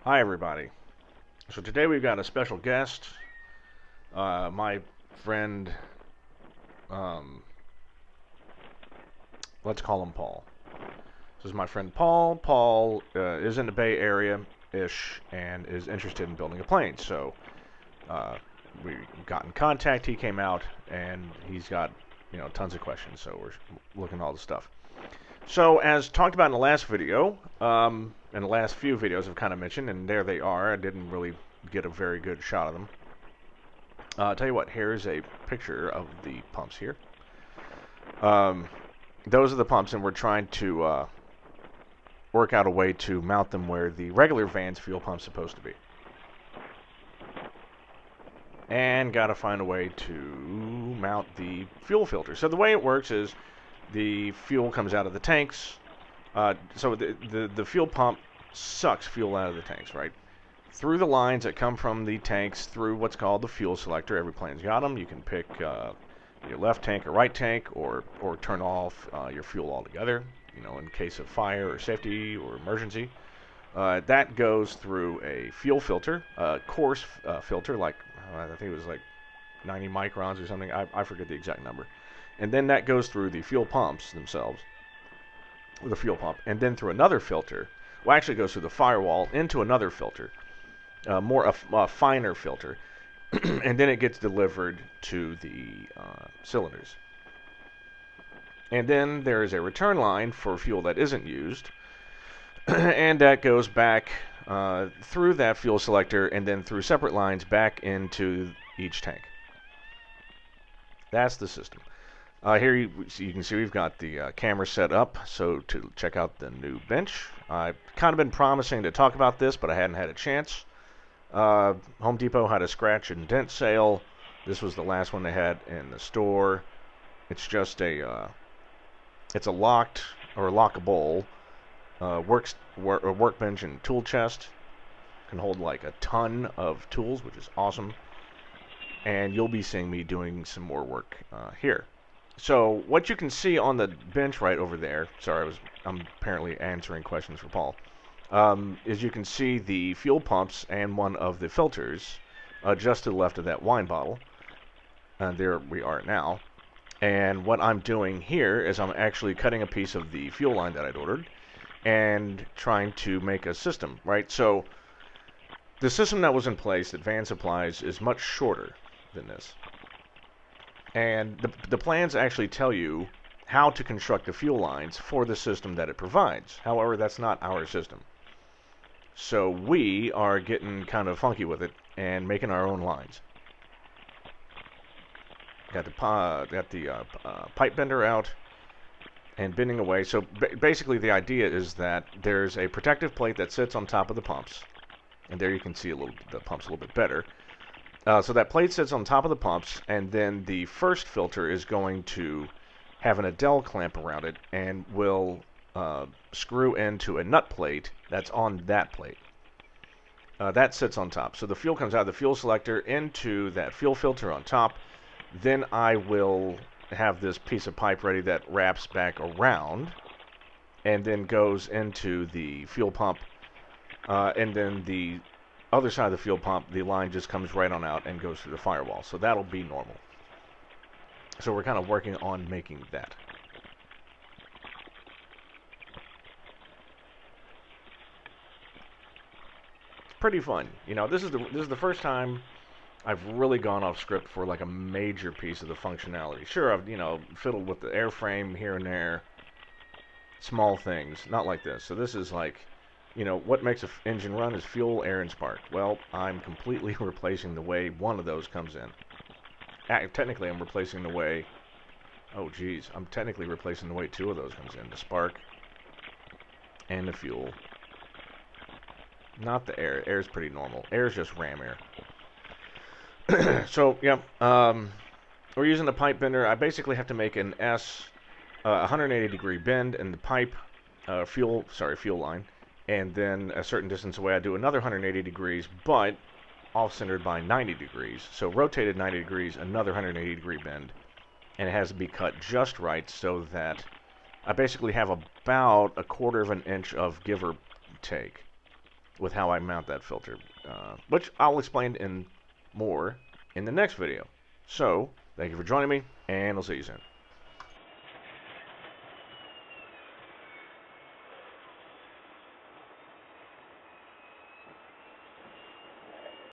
Hi, everybody. So today we've got a special guest, my friend, um, let's call him Paul. This is my friend Paul. Paul is in the Bay Area-ish and is interested in building a plane. So uh, we got in contact. He came out and he's got tons of questions. So we're looking at all the stuff. So as talked about in the last video, and the last few videos I've kind of mentioned, and there they are. I didn't really get a very good shot of them. I'll tell you what, here's a picture of the pumps here. Those are the pumps, and we're trying to work out a way to mount them where the regular van's fuel pump's supposed to be. And gotta find a way to mount the fuel filter. So the way it works is the fuel comes out of the tanks. So the fuel pump sucks fuel out of the tanks, right? Through the lines that come from the tanks through what's called the fuel selector. Every plane's got them. You can pick your left tank or right tank, or turn off your fuel altogether, in case of fire or safety or emergency. That goes through a fuel filter, coarse filter, like I think it was like 90 microns or something. I forget the exact number. And then that goes through the fuel pumps themselves, with a fuel pump, and then through another filter. Well, actually, it goes through the firewall into another filter, a finer filter, and then it gets delivered to the cylinders. And then there is a return line for fuel that isn't used, and that goes back through that fuel selector and then through separate lines back into each tank. That's the system. Here you can see we've got the camera set up so to check out the new bench. I've kind of been promising to talk about this, but I hadn't had a chance. Home Depot had a scratch and dent sale. This was the last one they had in the store. It's just it's a locked or lockable workbench and tool chest. Can hold like a ton of tools, which is awesome. And you'll be seeing me doing some more work here. So what you can see on the bench right over there, sorry, I'm apparently answering questions for Paul, is you can see the fuel pumps and one of the filters just to the left of that wine bottle. And there we are now. And what I'm doing here is I'm actually cutting a piece of the fuel line that I'd ordered and trying to make a system, right? So the system that was in place that Van supplies is much shorter than this. And the plans actually tell you how to construct the fuel lines for the system that it provides. However, that's not our system. So we are getting kind of funky with it and making our own lines. Got the pipe bender out and bending away. So basically the idea is that there's a protective plate that sits on top of the pumps. And there you can see the pumps a little bit better. So that plate sits on top of the pumps, and then the first filter is going to have an Adele clamp around it and will screw into a nut plate that's on that plate. That sits on top. So the fuel comes out of the fuel selector into that fuel filter on top. Then I will have this piece of pipe ready that wraps back around and then goes into the fuel pump, and then the other side of the fuel pump, the line just comes right on out and goes through the firewall. So that'll be normal. So we're kind of working on making that. It's pretty fun. This is the first time I've really gone off script for like a major piece of the functionality. Sure, I've fiddled with the airframe here and there, small things, not like this. So this is like, what makes an engine run is fuel, air, and spark. Well, I'm completely replacing the way one of those comes in. Technically, I'm replacing the way... Oh, geez. I'm technically replacing the way two of those comes in. The spark and the fuel. Not the air. Air's pretty normal. Air's just ram air. So, yeah. We're using the pipe bender. I basically have to make an 180-degree bend in the pipe fuel line. And then a certain distance away, I do another 180 degrees, but off-centered by 90 degrees. So rotated 90 degrees, another 180-degree bend. And it has to be cut just right so that I basically have about 1/4 of an inch of give or take with how I mount that filter, which I'll explain in more in the next video. So, thank you for joining me, and I'll see you soon.